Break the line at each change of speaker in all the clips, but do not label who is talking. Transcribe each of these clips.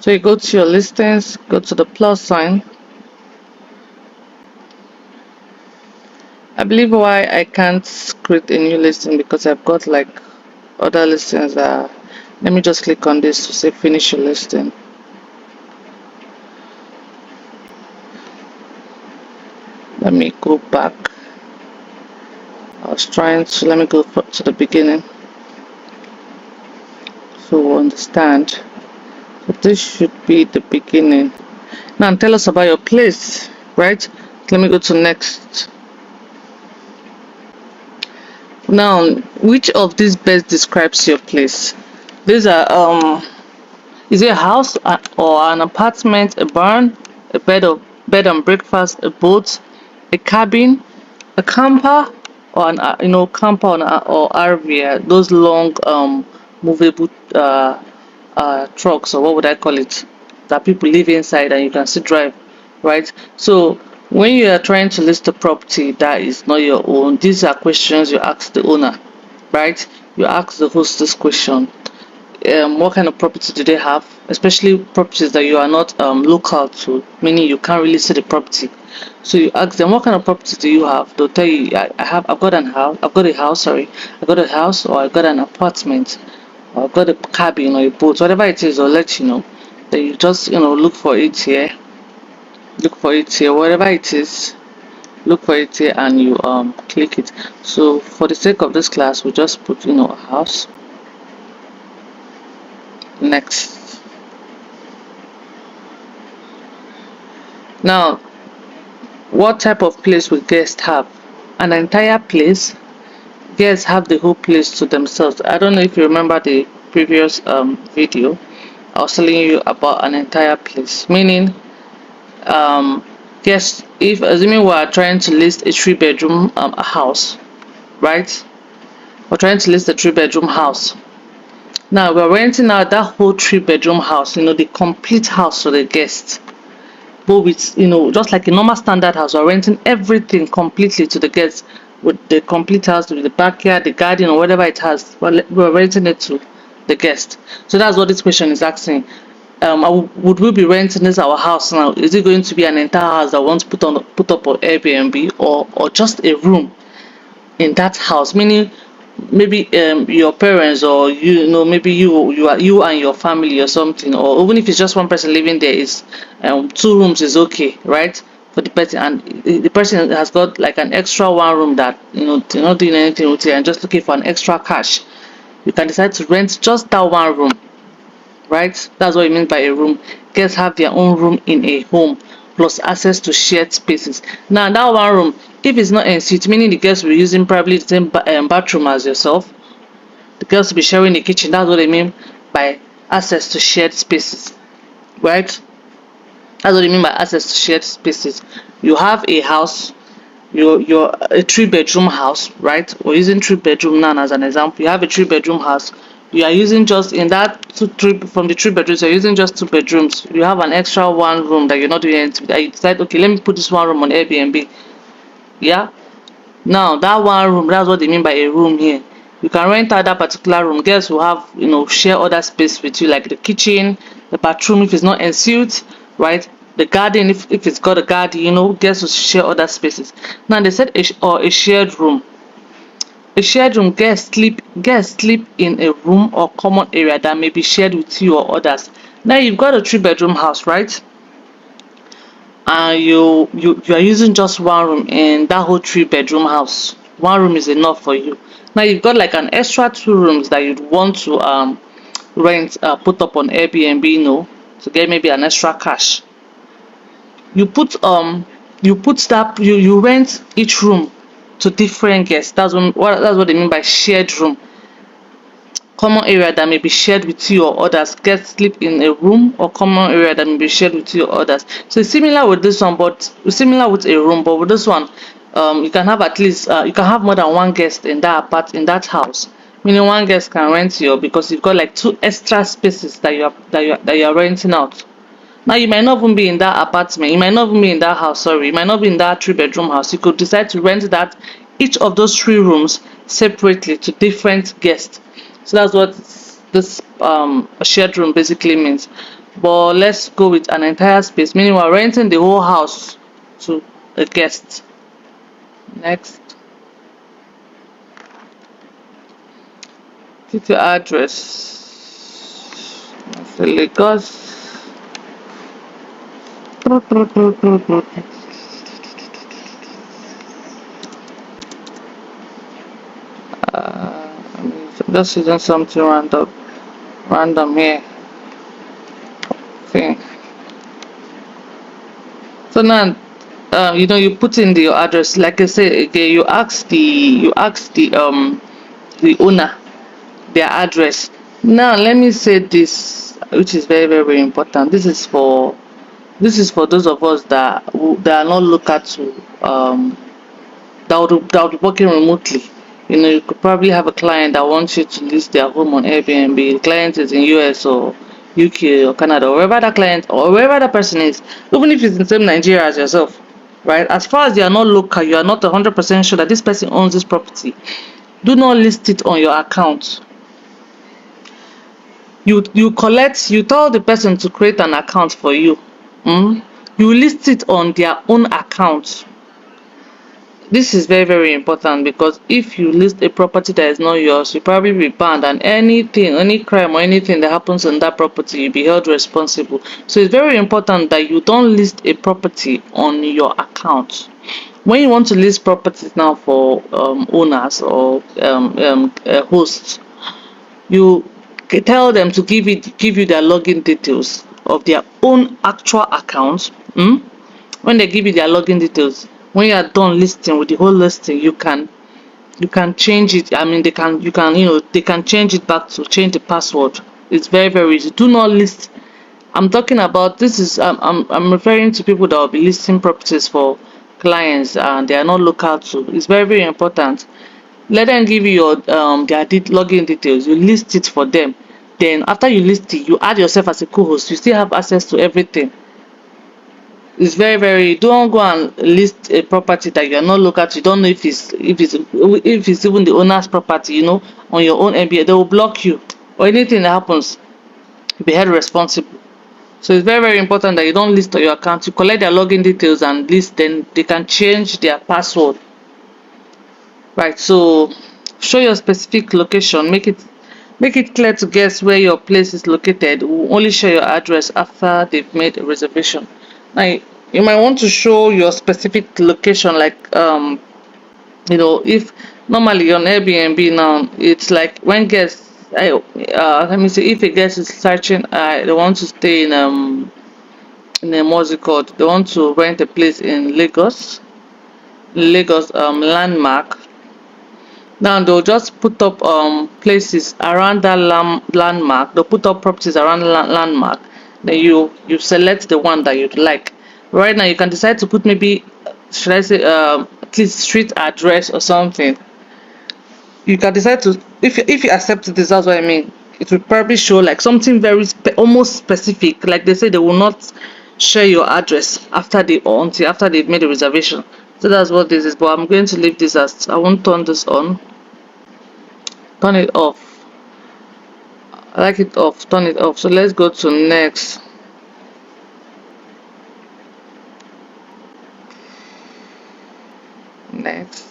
So you go to your listings, go to the plus sign. I believe why I can't create a new listing because I've got like other listings that, let me just click on this to say finish your listing. Let me go back. I was trying to, let me go to the beginning so we'll understand. So this should be the beginning. Now tell us about your place, right? Let me go to next. Now, which of these best describes your place? These are is it a house or an apartment, a barn, a bed and breakfast, a boat, a cabin, a camper, or an camper or RV, those long movable trucks, or what would I call it, that people live inside and you can still drive, right? So when you are trying to list a property that is not your own, these are questions you ask the owner, right? You ask the host this question. What kind of property do they have, especially properties that you are not local to, meaning you can't really see the property. So you ask them, what kind of property do you have? They'll tell you, I've got a house, I got a house, or I got an apartment, or I got a cabin or a boat, whatever it is, they'll let you know. Then you just look for it here, whatever it is, look for it here, and you click it. So for the sake of this class, we just put a house. Next. Now, what type of place will guests have? An entire place? Guests have the whole place to themselves. I don't know if you remember the previous video. I was telling you about an entire place, meaning guests, if assuming we are trying to list a 3-bedroom house, right? We're trying to list a 3-bedroom house. Now we're renting out that whole 3-bedroom house, the complete house to the guests. But with just like a normal standard house, we're renting everything completely to the guests, with the complete house, with the backyard, the garden, or whatever it has. We're renting it to the guest. So that's what this question is asking. Would we be renting this our house now? Is it going to be an entire house that we want to put up on Airbnb, or just a room in that house? Meaning maybe your parents, or maybe you and your family or something, or even if it's just one person living there, is 2 rooms is okay, right, for the person, and the person has got like an extra 1 room that they're not doing anything with it and just looking for an extra cash. You can decide to rent just that 1 room, right? That's what it means by a room. Guests have their own room in a home, plus access to shared spaces. Now, that 1 room, if it's not en suite, meaning the guests will be using probably the same bathroom as yourself, the girls will be sharing the kitchen. That's what I mean by access to shared spaces, right? That's what I mean by access to shared spaces. You have a house, you're a 3-bedroom house, right? We're using 3-bedroom now as an example. You have a 3-bedroom house. You are using just in that from the 3 bedrooms, you're using just 2 bedrooms. You have an extra 1 room that you're not doing anything with. You decide, okay, let me put this 1 room on Airbnb. Yeah. Now that 1 room, that's what they mean by a room here. You can rent out that particular room. Guests will have, share other space with you, like the kitchen, the bathroom if it's not en suite, right? The garden, if it's got a garden, guests will share other spaces. Now they said a shared room. A shared room, guests sleep in a room or common area that may be shared with you or others. Now you've got a 3-bedroom house, right? And you are using just 1 room in that whole 3-bedroom house. 1 room is enough for you. Now you've got like an extra 2 rooms that you'd want to rent, put up on Airbnb, to get maybe an extra cash. You rent each room to different guests. That's what they mean by shared room. Common area that may be shared with you or others. Guests sleep in a room or common area that may be shared with you or others. So it's similar with this one, but similar with a room, but with this one, you can have at least you can have more than 1 guest in that house. Meaning 1 guest can rent you, because you've got like 2 extra spaces that you're renting out. Now you might not even be in that apartment, you might not even be in that house, sorry, you might not be in that 3-bedroom house. You could decide to rent that each of those 3 rooms separately to different guests. So that's what this shared room basically means. but let's go with an entire space, meaning we're renting the whole house to a guest. Next, city address. Lagos. Just using something random here. Okay. So now, you put in your address. Like I said again, you ask the owner their address. Now let me say this, which is very very very important. This is for those of us that are not local to that would be working remotely. You could probably have a client that wants you to list their home on Airbnb. The client is in US or UK or Canada, or wherever that client or wherever that person is, even if it's in the same Nigeria as yourself, right? As far as you are not local, you are not 100% sure that this person owns this property. Do not list it on your account. You tell the person to create an account for you. You list it on their own account. This is very very important, because if you list a property that is not yours, you probably be banned, and any crime or anything that happens on that property, you'll be held responsible. So it's very important that you don't list a property on your account. When you want to list properties now for owners or hosts, you tell them to give you their login details of their own actual account. When they give you their login details, when you are done listing with the whole listing, you can change it. I mean, they can change it back to change the password. It's very very easy. Do not list. I'm talking about this is I'm referring to people that will be listing properties for clients and they are not local to. It's very very important. Let them give you your their login details. You list it for them. Then after you list it, you add yourself as a co-host. You still have access to everything. It's very very, don't go and list a property that you are not local to. You don't know if it's even the owner's property, on your own MBA. They will block you, or anything that happens, you'll be held responsible. So it's very very important that you don't list on your account. You collect their login details and list, then they can change their password. Right, so show your specific location. Make it clear to guests where your place is located. We'll only share your address after they've made a reservation. Now, you might want to show your specific location, like if normally on Airbnb now, it's like when guests, let me see, if a guest is searching, they want to stay in a what's it called? They want to rent a place in Lagos landmark. Now they'll just put up places around that landmark. They'll put up properties around landmark. Then you select the one that you'd like. Right now you can decide to put, maybe should I say, at least street address or something. You can decide to, if you accept this, that's what I mean. It will probably show like something very almost specific. Like they say, they will not share your address until after they've made a reservation. So that's what this is. But I'm going to leave this as, I won't turn this on. Turn it off. I like it off. Turn it off. So let's go to next. Next.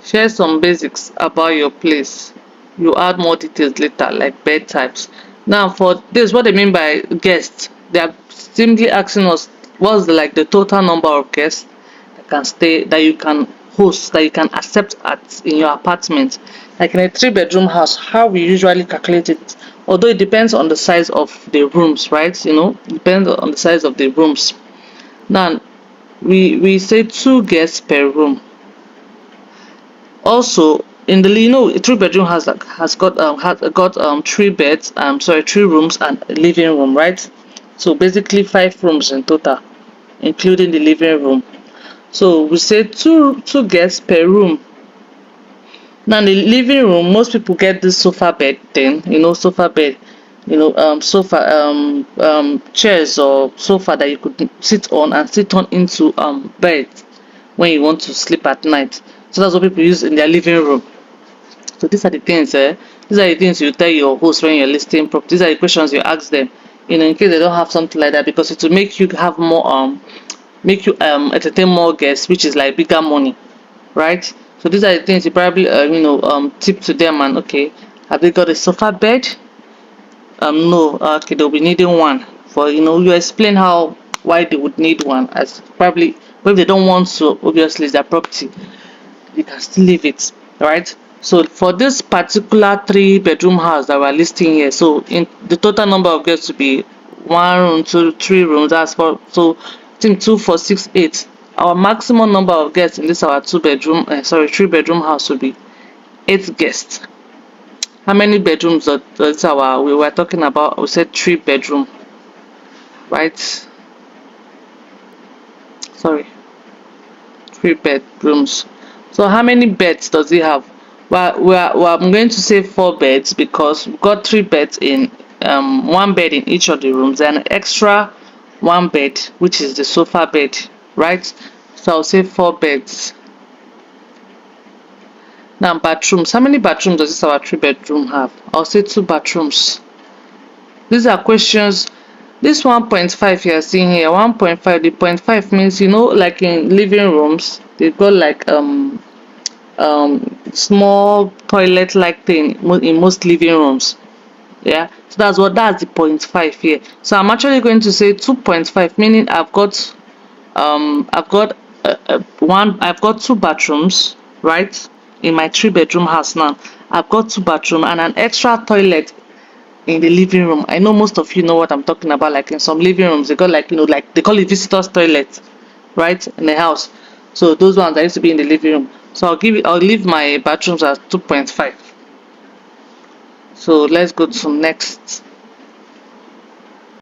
Share some basics about your place. You add more details later, like bed types. Now for this, what they mean by guests, they are simply asking us what's the total number of guests that can stay, that you can host, that you can accept in your apartment. Like in a 3-bedroom house, how we usually calculate it, although it depends on the size of the rooms, right? It depends on the size of the rooms. Now we say 2 guests per room. Also, in the a 3-bedroom house has got 3 beds, 3 rooms and a living room, right? So basically 5 rooms in total, including the living room. So we say two guests per room. Now in the living room, most people get this sofa bed thing, sofa bed, sofa chairs or sofa that you could sit on and sit on into bed when you want to sleep at night. So that's what people use in their living room. So these are the things These are the things you tell your host when you're listing property. These are the questions you ask them, in case they don't have something like that, because it will make you have more make you entertain more guests, which is like bigger money, right? So these are the things you probably tip to them. And okay, have they got a sofa bed? No. Okay, they'll be needing one. For you explain how why they would need one, as probably, but if they don't want to, obviously it's their property, you can still leave it, right? So for this particular 3 bedroom house that we're listing here, so in the total number of guests to be 1 room, 2, 3 rooms, that's for, so I think 2, 4, 6, 8. Our maximum number of guests in this our 3 bedroom house will be 8 guests. How many bedrooms does our we were talking about? We said 3 bedroom, right? Sorry, 3 bedrooms. So how many beds does it have? I'm going to say 4 beds, because we've got 3 beds in 1 bed in each of the rooms, and an extra 1 bed, which is the sofa bed, right? So I'll say 4 beds. Now bathrooms. How many bathrooms does this our 3 bedroom have? I'll say 2 bathrooms. These are questions. This 1.5 you're seeing here, 1.5. The 0.5 means, like in living rooms, they've got like small toilet like thing in most living rooms. Yeah, so that's the 0.5 here. So I'm actually going to say 2.5, meaning I've got 2 bathrooms, right, in my 3 bedroom house. Now I've got 2 bathroom and an extra toilet in the living room. I know most of you know what I'm talking about. Like in some living rooms, they got like like they call it visitors toilet, right, in the house. So those ones that used to be in the living room. So I'll leave my bathrooms at 2.5. So let's go to next.